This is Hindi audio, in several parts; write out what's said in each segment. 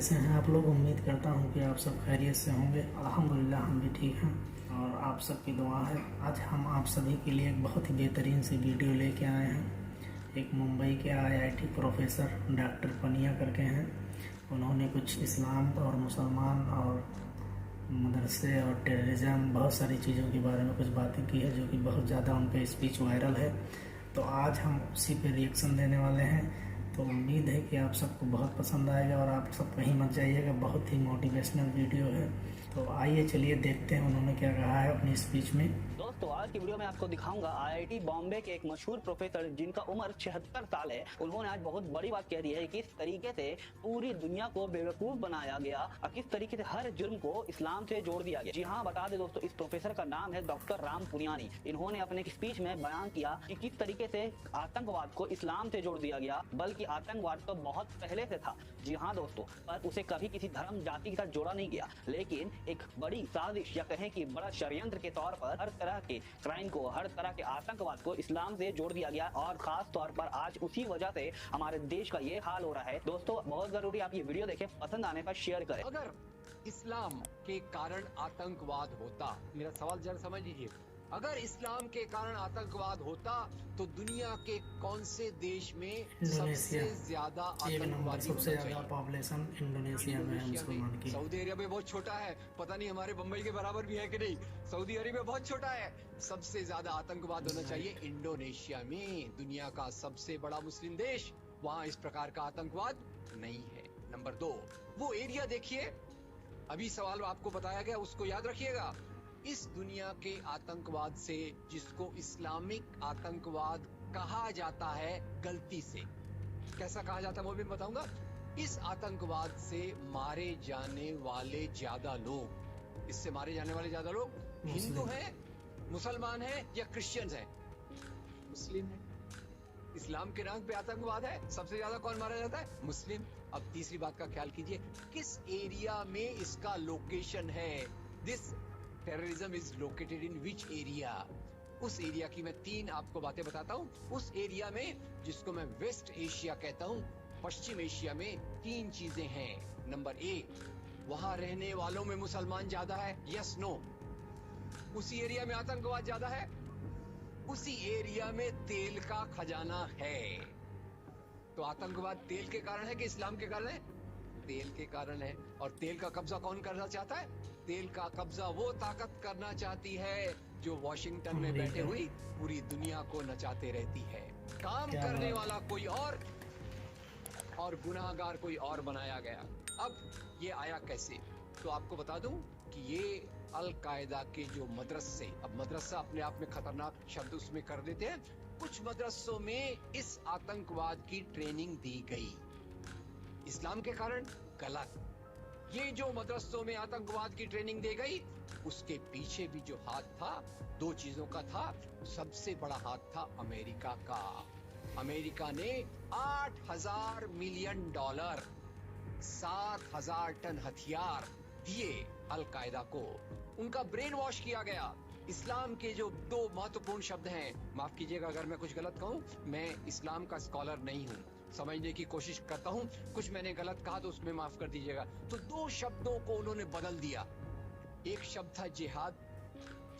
कैसे हैं आप लोग। उम्मीद करता हूं कि आप सब खैरियत से होंगे। अल्हम्दुलिल्लाह हम भी ठीक हैं और आप सबकी दुआ है। आज हम आप सभी के लिए एक बहुत ही बेहतरीन सी वीडियो लेके आए हैं। एक मुंबई के आईआईटी प्रोफेसर डॉक्टर पनिया करके हैं। उन्होंने कुछ इस्लाम और मुसलमान और मदरसे और टेररिज्म बहुत सारी चीज़ों के बारे में कुछ बातें की है, जो कि बहुत ज़्यादा उनका स्पीच वायरल है। तो आज हम उसी पे रिएक्शन देने वाले हैं। तो उम्मीद है कि आप सबको बहुत पसंद आएगा और आप सब कहीं मत जाइएगा। बहुत ही मोटिवेशनल वीडियो है। तो आइए चलिए देखते हैं उन्होंने क्या कहा है अपनी स्पीच में। दोस्तों आज की वीडियो में आपको दिखाऊंगा आईआईटी बॉम्बे के एक मशहूर प्रोफेसर जिनका उम्र 76 साल है। उन्होंने आज बहुत बड़ी बात कह दी है कि किस तरीके से पूरी दुनिया को बेवकूफ बनाया गया और किस तरीके से हर जुर्म को इस्लाम से जोड़ दिया गया। जी हाँ, बता दें दोस्तों, इस प्रोफेसर का नाम है डॉक्टर राम पुनियानी। इन्होंने अपने स्पीच में बयान किया कि किस तरीके से आतंकवाद को इस्लाम से जोड़ दिया गया, बल्कि आतंकवाद तो बहुत पहले से था। जी हाँ दोस्तों, पर उसे कभी किसी धर्म जाति के साथ जोड़ा नहीं गया, लेकिन एक बड़ी साजिश या कहें कि बड़ा षड्यंत्र के तौर पर हर तरह के क्राइम को, हर तरह के आतंकवाद को इस्लाम से जोड़ दिया गया। और खास तौर पर आज उसी वजह से हमारे देश का ये हाल हो रहा है। दोस्तों बहुत जरूरी आप ये वीडियो देखें, पसंद आने पर शेयर करें। अगर इस्लाम के कारण आतंकवाद होता, मेरा सवाल जरा समझ लीजिए, अगर इस्लाम के कारण आतंकवाद होता तो दुनिया के कौन से देश में सबसे ज्यादा आतंकवादी सबसे ज्यादा पॉपुलेशन इंडोनेशिया में है मुसलमान की। सऊदी अरेबिया बहुत छोटा है, पता नहीं हमारे बम्बई के बराबर भी है कि नहीं। सऊदी अरेबिया बहुत छोटा है। सबसे ज्यादा आतंकवाद होना चाहिए इंडोनेशिया में, दुनिया का सबसे बड़ा मुस्लिम देश। वहां इस प्रकार का आतंकवाद नहीं है। नंबर 2, वो एरिया देखिए, अभी सवाल आपको बताया गया उसको याद रखिएगा। इस दुनिया के आतंकवाद से, जिसको इस्लामिक आतंकवाद कहा जाता है गलती से, कैसा कहा जाता है वो भी बताऊंगा। इस आतंकवाद से मारे जाने वाले ज्यादा लोग, इससे मारे जाने वाले ज्यादा लोग हिंदू हैं, मुसलमान हैं या क्रिश्चियंस हैं? मुस्लिम हैं। इस्लाम के नाम पे आतंकवाद है, सबसे ज्यादा कौन मारा जाता है? मुस्लिम। अब तीसरी बात का ख्याल कीजिए, किस एरिया में इसका लोकेशन है? This terrorism is located in which area? उस एरिया की मैं 3 आपको बातें बताता हूं। उस एरिया में, जिसको मैं वेस्ट एशिया कहता हूं, पश्चिम एशिया में 3 चीजें हैं। नंबर 1, वहां रहने वालों में मुसलमान ज्यादा है, यस नो? उसी एरिया में आतंकवाद ज्यादा है, उसी एरिया में तेल का खजाना है। तो आतंकवाद तेल के कारण है कि इस्लाम के कारण है? तेल के कारण है। और तेल का कब्जा कौन करना चाहता है? तेल का कब्जा वो ताकत करना चाहती है जो वॉशिंगटन में बैठे हुई पूरी दुनिया को नचाते रहती है। काम करने वाला कोई और गुनाहगार कोई और बनाया गया। अब ये आया कैसे? तो आपको बता दूं कि ये अल कायदा के जो मदरसे, अब मदरसा अपने आप में खतरनाक शब्द उसमें कर देते हैं, कुछ मदरसों में इस आतंकवाद की ट्रेनिंग दी गई। इस्लाम के कारण गलत। ये जो मदरसों में आतंकवाद की ट्रेनिंग दी गई, उसके पीछे भी जो हाथ था, 2 चीजों का था। सबसे बड़ा हाथ था अमेरिका का। अमेरिका ने $8,000 मिलियन, 7,000 टन हथियार दिए अल कायदा को। उनका ब्रेन वॉश किया गया। इस्लाम के जो 2 महत्वपूर्ण शब्द हैं, माफ कीजिएगा अगर मैं कुछ गलत कहूं, मैं इस्लाम का स्कॉलर नहीं हूं, समझने की कोशिश करता हूं, कुछ मैंने गलत कहा तो उसमें माफ कर दीजिएगा। तो 2 शब्दों को उन्होंने बदल दिया। एक शब्द था जिहाद।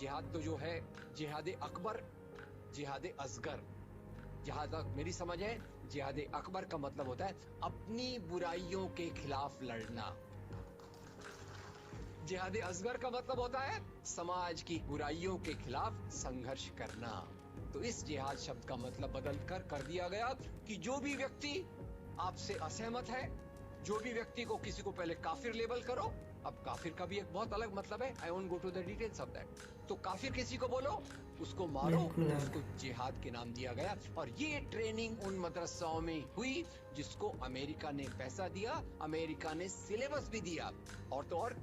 जिहाद तो जो है जिहाद अकबर, जिहाद असगर। जहां तक मेरी समझ है, जिहाद अकबर का मतलब होता है अपनी बुराइयों के खिलाफ लड़ना। जिहाद असगर का मतलब होता है समाज की बुराइयों के खिलाफ संघर्ष करना। तो इस जिहाद शब्द का मतलब बदल कर दिया गया कि जो भी व्यक्ति आपसे असहमत है, जो भी व्यक्ति को, किसी को पहले काफिर लेबल करो। अब काफिर का भी एक बहुत अलग मतलब है, I won't go to the details of that. तो काफिर किसी को बोलो, उसको मारो, उसको जिहाद के नाम दिया गया। और ये ट्रेनिंग उन मदरसाओं में हुई जिसको अमेरिका ने पैसा दिया, अमेरिका ने सिलेबस भी दिया। और तो और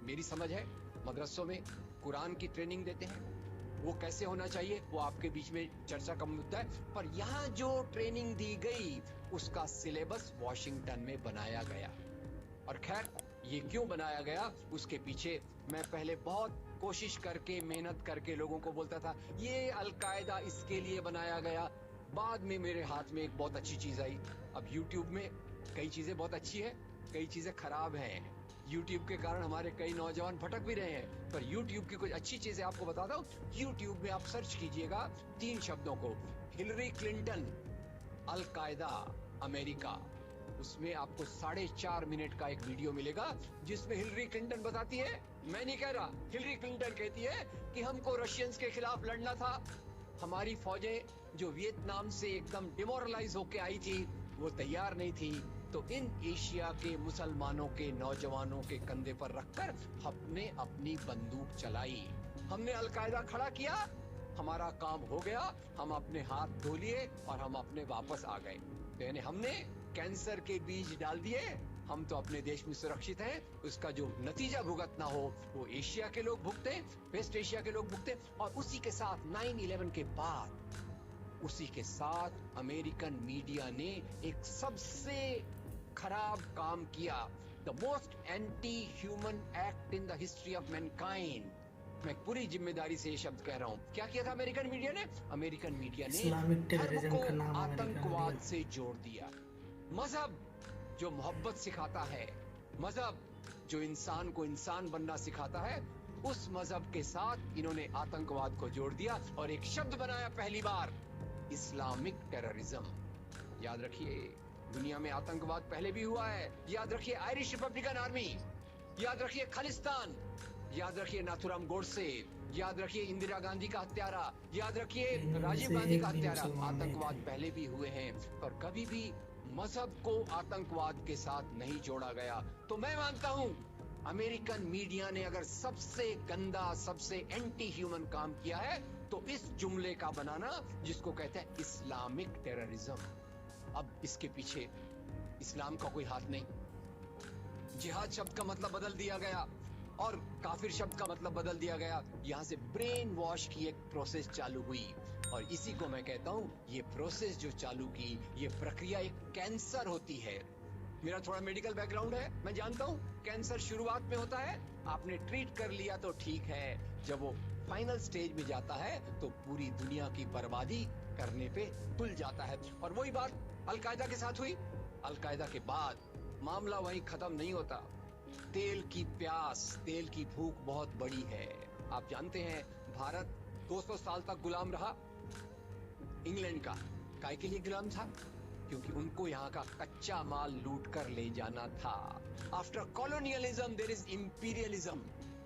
मेरी समझ है, मदरसों में कुरान की ट्रेनिंग देते हैं। वो कैसे होना चाहिए वो आपके बीच में चर्चा का मुद्दा है, पर यहाँ जो ट्रेनिंग दी गई उसका सिलेबस वॉशिंगटन में बनाया गया। और खैर, ये क्यों बनाया गया उसके पीछे मैं पहले बहुत कोशिश करके, मेहनत करके लोगों को बोलता था ये अल कायदा इसके लिए बनाया गया। बाद में मेरे हाथ में एक बहुत अच्छी चीज आई। अब YouTube में कई चीजें बहुत अच्छी है, कई चीजें खराब हैं। YouTube के कारण हमारे कई नौजवान भटक भी रहे हैं। पर YouTube की कुछ अच्छी चीजें आपको बताता हूँ। YouTube में आप सर्च कीजिएगा 3 शब्दों को, हिलरी क्लिंटन, अल कायदा, अमेरिका। उसमें आपको 4.5 मिनट का एक वीडियो मिलेगा जिसमें हिलरी क्लिंटन बताती है, मैं नहीं कह रहा, हिलरी क्लिंटन कहती है कि हमको रशियंस के खिलाफ लड़ना था। हमारी फौजें जो वियतनाम से एकदम डिमोरलाइज होके आई थी वो तैयार नहीं थी, तो इन एशिया के मुसलमानों के नौजवानों के कंधे पर रखकर हमने अपनी बंदूक चलाई, हमने अलकायदा खड़ा किया, हमारा काम हो गया, हम अपने हाथ धो लिए और हम अपने वापस आ गए। तो यानी हमने कैंसर के बीज डाल दिए, हम तो अपने देश में सुरक्षित हैं। उसका जो नतीजा भुगतना हो वो एशिया के लोग भुगते, वेस्ट एशिया के लोग भुगते। और उसी के साथ 9/11 के बाद उसी के साथ अमेरिकन मीडिया ने एक सबसे खराब काम किया, the most anti human act in the history of Mankind. मैं पूरी जिम्मेदारी से ये शब्द कह रहा हूं। क्या किया था अमेरिकन मीडिया ने? अमेरिकन मीडिया ने इस्लामिक टेररिज्म का नाम आतंकवाद से जोड़ दिया। मजहब जो मोहब्बत सिखाता है, मजहब जो इंसान को इंसान बनना सिखाता है, उस मजहब के साथ इन्होंने आतंकवाद को जोड़ दिया और एक शब्द बनाया पहली बार, इस्लामिक टेररिज्म। याद रखिए, दुनिया में आतंकवाद पहले भी हुआ है। याद रखिए आयरिश रिपब्लिकन आर्मी, याद रखिए खालिस्तान, याद रखिए नाथुराम गोडसे, याद रखिए इंदिरा गांधी का हत्यारा, याद रखिए राजीव गांधी का हत्यारा। आतंकवाद पहले भी हुए हैं, पर कभी भी मजहब को आतंकवाद के साथ नहीं जोड़ा गया। तो मैं मानता हूं अमेरिकन मीडिया ने अगर सबसे गंदा, सबसे एंटी ह्यूमन काम किया है तो इस जुमले का बनाना जिसको कहते हैं इस्लामिक टेररिज्म। अब इसके पीछे इस्लाम का कोई हाथ नहीं। जिहाद शब्द का मतलब बदल दिया गया और काफिर शब्द का मतलब बदल दिया गया। यहां से ब्रेन वॉश की एक प्रोसेस चालू हुई और इसी को मैं कहता हूं, ये प्रोसेस जो चालू की, ये प्रक्रिया एक कैंसर होती है। मेरा थोड़ा मेडिकल बैकग्राउंड है, मैं जानता हूं कैंसर शुरुआत में होता है, आपने ट्रीट कर लिया तो ठीक है, जब वो फाइनल स्टेज में जाता है तो पूरी दुनिया की बर्बादी करने पे तुल जाता है। और वही बात अलकायदा के साथ हुई। अलकायदा के बाद मामला वहीं खत्म नहीं होता। तेल की प्यास, तेल की भूख बहुत बड़ी है। आप जानते हैं भारत 200 साल तक गुलाम रहा इंग्लैंड का। काय के लिए गुलाम था? क्योंकि उनको यहाँ का कच्चा माल लूट कर ले जाना था। After colonialism there is imperialism,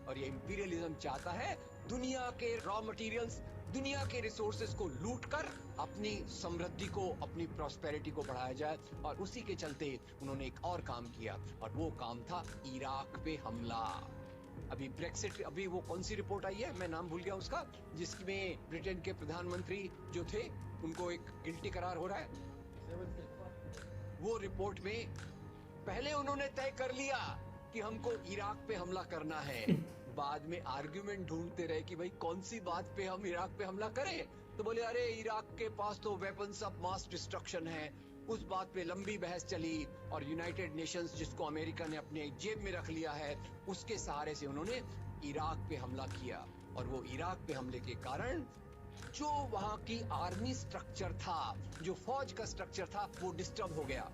और ये इंपीरियलिज्म चाहता है दुनिया के रॉ मटेरियल्स, दुनिया के रिसोर्सेज को लूट कर अपनी समृद्धि को, अपनी प्रॉस्पेरिटी को बढ़ाया जाए। और उसी के चलते उन्होंने एक और काम किया और वो काम था इराक पे हमला। अभी ब्रेक्सिट, अभी वो कौन सी रिपोर्ट आई है, मैं नाम भूल गया उसका, जिसमें ब्रिटेन के प्रधानमंत्री जो थे उनको एक गिल्टी करार हो रहा है। वो रिपोर्ट में पहले उन्होंने तय कर लिया कि हमको इराक पे हमला करना है, बाद में आर्गुमेंट ढूंढते रहे कि भाई कौन सी बात पे हम इराक पे हमला करें। तो बोले अरे इराक के पास तो वेपन्स ऑफ मास डिस्ट्रक्शन है। उस बात पे लंबी बहस चली और यूनाइटेड नेशंस, जिसको अमेरिका ने अपने जेब में रख लिया है, उसके सहारे से उन्होंने इराक पे हमला किया। और वो इराक पे हमले के कारण जो वहां की आर्मी स्ट्रक्चर था, जो फौज का स्ट्रक्चर था, वो डिस्टर्ब हो गया।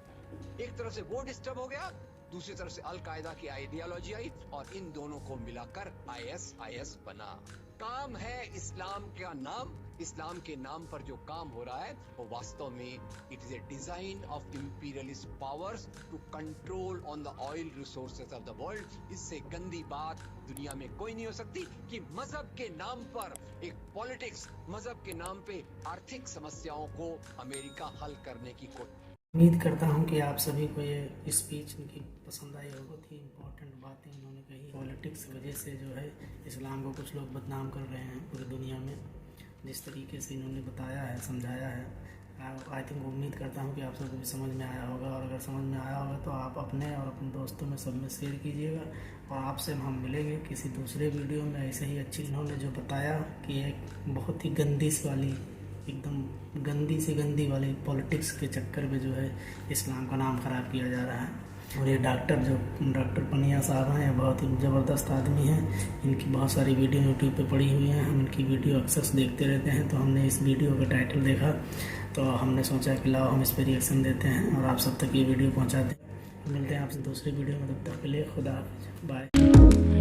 एक तरफ से वो डिस्टर्ब हो गया, दूसरी तरफ से अल कायदा की आइडियोलॉजी आई और इन दोनों को मिलाकर ISIS बना। काम है इस्लाम का नाम, इस्लाम के नाम पर जो काम हो रहा है वो वास्तव में it is a design of imperialist powers to control on the oil resources of the world. इससे गंदी बात दुनिया में कोई नहीं हो सकती कि मजहब के नाम पर एक पॉलिटिक्स, मजहब के नाम पे आर्थिक समस्याओं को अमेरिका हल करने की कोशिश। उम्मीद करता हूं कि आप सभी को ये स्पीच उनकी पसंद आई होगी। बहुत ही इम्पोर्टेंट बातें उन्होंने कही। पॉलिटिक्स की वजह से जो है इस्लाम को कुछ लोग बदनाम कर रहे हैं पूरी दुनिया में। जिस तरीके से इन्होंने बताया है, समझाया है, आई थिंक उम्मीद करता हूं कि आप सबको भी समझ में आया होगा। और अगर समझ में आया होगा तो आप अपने और अपने दोस्तों में सब में शेयर कीजिएगा। और आपसे हम मिलेंगे किसी दूसरे वीडियो में। ऐसे ही अच्छी इन्होंने जो बताया कि एक बहुत ही गंदी सी वाली, एकदम गंदी से गंदी वाली पॉलिटिक्स के चक्कर में जो है इस्लाम का नाम ख़राब किया जा रहा है। और ये डॉक्टर पनिया साहब हैं, बहुत ही ज़बरदस्त आदमी हैं। इनकी बहुत सारी वीडियो यूट्यूब पे पड़ी हुई हैं, हम इनकी वीडियो अक्सर देखते रहते हैं। तो हमने इस वीडियो का टाइटल देखा तो हमने सोचा कि लाओ हम इस पर रिएक्शन देते हैं और आप सब तक ये वीडियो पहुँचा दें। मिलते हैं आपसे दूसरे वीडियो में, तब तक के लिए खुदा हाफिज़, बाय।